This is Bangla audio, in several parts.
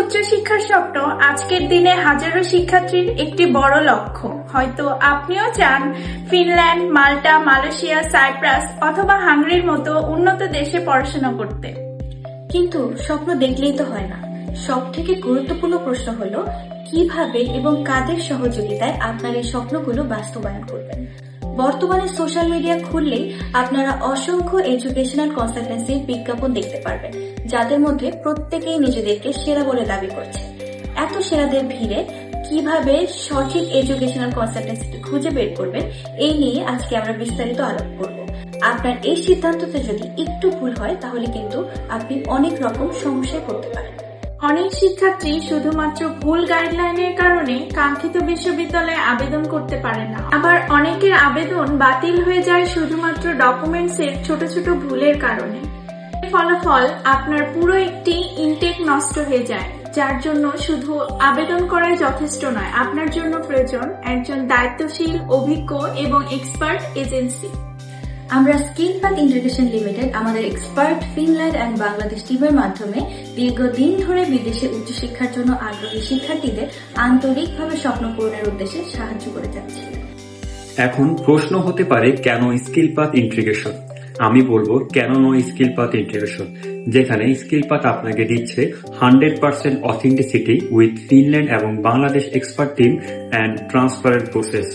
উচ্চশিক্ষার স্বপ্ন আজকের দিনে হাজারো শিক্ষার্থীর একটি বড় লক্ষ্য। হয়তো আপনিও চান ফিনল্যান্ড, মাল্টা, মালয়েশিয়া, সাইপ্রাস অথবা হাঙ্গেরির মতো উন্নত দেশে পড়াশোনা করতে। কিন্তু স্বপ্ন দেখলেই তো হয় না। সবথেকে গুরুত্বপূর্ণ প্রশ্ন হলো কিভাবে এবং কাদের সহযোগিতায় আপনার এই স্বপ্নগুলো বাস্তবায়ন করবেন। বর্তমানে সোশ্যাল মিডিয়া খুললেই আপনারা অসংখ্য এডুকেশনাল কনসালটেন্সির বিজ্ঞাপন দেখতে পারবেন, যাদের মধ্যে প্রত্যেকেই নিজেদেরকে সেরা বলে দাবি করছে। এত সেরাদের ভিড়ে কিভাবে সঠিক এডুকেশনাল কনসালটেন্সিটি খুঁজে বের করবেন, এই নিয়ে আজকে আমরা বিস্তারিত আলাপ করব। আপনার এই সিদ্ধান্ততে যদি একটু ভুল হয় তাহলে কিন্তু আপনি অনেক রকম সমস্যায় পড়তে পারেন। অনেক শিক্ষার্থী শুধুমাত্র ভুল গাইডলাইনের কারণে কাঙ্ক্ষিত বিশ্ববিদ্যালয়ে আবেদন করতে পারে না। আবার অনেকের আবেদন বাতিল হয়ে যায় শুধুমাত্র ডকুমেন্টসের ছোট ছোট ভুলের কারণে। ফলাফল আপনার পুরো একটি ইনটেক নষ্ট হয়ে যায়, যার জন্য শুধু আবেদন করাই যথেষ্ট নয়, আপনার জন্য প্রয়োজন একজন দায়িত্বশীল, অভিজ্ঞ এবং এক্সপার্ট এজেন্সি। আমরা স্কিলপাথ ইন্টিগ্রেশন লিমিটেড আমাদের এক্সপার্ট ফিনল্যান্ড এন্ড বাংলাদেশ টিমের মাধ্যমে দীর্ঘদিন ধরে বিদেশে উচ্চশিক্ষার জন্য আগ্রহী শিক্ষার্থীদের আন্তরিকভাবে স্বপ্ন পূরণের উদ্দেশ্যে সাহায্য করে যাচ্ছি। এখন প্রশ্ন হতে পারে, কেন স্কিলপাথ ইন্টিগ্রেশন? আমি বলবো কেন নয় স্কিলপাথ ইন্টিগ্রেশন, যেখানে স্কিলপাথ আপনাকে দিচ্ছে 100% অথেন্টিসিটি উইথ ফিনল্যান্ড এবং Bangladesh expert team and transparent process.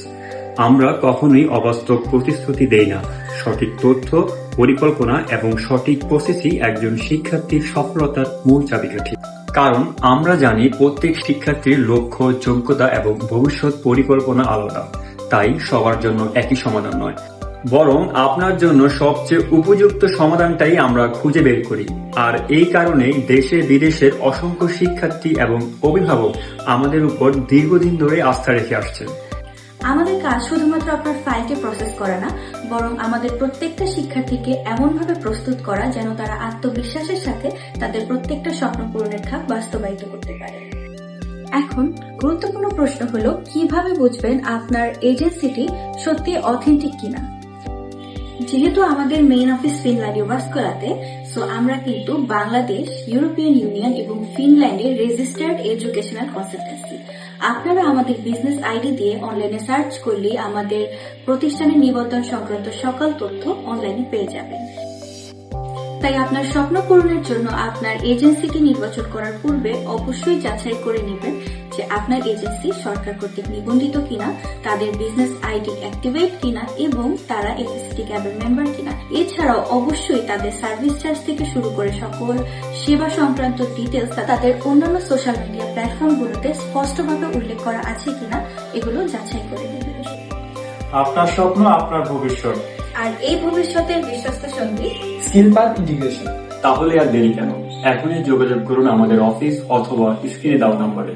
আমরা কখনোই অবাস্তব প্রতিশ্রুতি দেই না। সঠিক তথ্য, পরিকল্পনা এবং সঠিক প্রসেসই একজন শিক্ষার্থীর সফলতার মূল চাবিকাঠি। কারণ আমরা জানি প্রত্যেক শিক্ষার্থীর লক্ষ্য, যোগ্যতা এবং ভবিষ্যৎ পরিকল্পনা আলাদা, তাই সবার জন্য একই সমাধান নয়, বরং আপনার জন্য সবচেয়ে উপযুক্ত সমাধানটাই আমরা খুঁজে বের করি। আর এই কারণেই দেশে বিদেশের অসংখ্য শিক্ষার্থী এবং অভিভাবক আমাদের উপর দীর্ঘদিন ধরে আস্থা রেখে আসছেন। আমাদের কাজ শুধুমাত্র আপনার ফাইলকে প্রসেস করা না, বরং আমাদের প্রত্যেকটা শিক্ষার্থীকে এমনভাবে প্রস্তুত করা যেন তারা আত্মবিশ্বাসের সাথে তাদের প্রত্যেকটা স্বপ্ন পূরণের ধাপ বাস্তবায়িত করতে পারে। এখন গুরুত্বপূর্ণ প্রশ্ন হলো কিভাবে বুঝবেন আপনার এজেন্সিটি সত্যি অথেন্টিক কিনা। যেহেতু আমাদের মেইন অফিস ফিনল্যান্ডে ভাস্কোলাতে, সো আমরা কিন্তু বাংলাদেশ, ইউরোপিয়ান ইউনিয়ন এবং ফিনল্যান্ডের রেজিস্টার্ড এডুকেশনাল কনসালটেন্সি। আপনারা আমাদের বিজনেস আইডি দিয়ে অনলাইনে সার্চ করলেই আমাদের প্রতিষ্ঠানের নিবন্ধন সংক্রান্ত সকল তথ্য অনলাইনে পেয়ে যাবেন। তাই আপনার স্বপ্ন পূরণের জন্য আপনার এজেন্সিকে নির্বাচন করার পূর্বে অবশ্যই যাচাই করে নেবেন যে আপনার এজেন্সি সরকার কর্তৃক নিবন্ধিত কিনা, তাদের বিজনেস আইডি অ্যাক্টিভেট কিনা এবং তারা এফএসসিটি ক্যাবের মেম্বার কিনা। এছাড়াও অবশ্যই তাদের সার্ভিস চার্জ থেকে শুরু করে সকল সেবা সংক্রান্ত ডিটেলস তাদের অন্যান্য সোশ্যাল মিডিয়া প্ল্যাটফর্মগুলোতে স্পষ্টভাবে উল্লেখ করা আছে কিনা, এগুলো যাচাই করে নেবেন। আপনার স্বপ্ন, আপনার ভবিষ্যৎ, আর এই ভবিষ্যতের বিশ্বস্ত সঙ্গী স্কিলপাথ ইন্টিগ্রেশন। তাহলে আর দেরি কেন? এখনই যোগাযোগ করুন আমাদের অফিস অথবা স্ক্রিনে দেওয়া নম্বরে।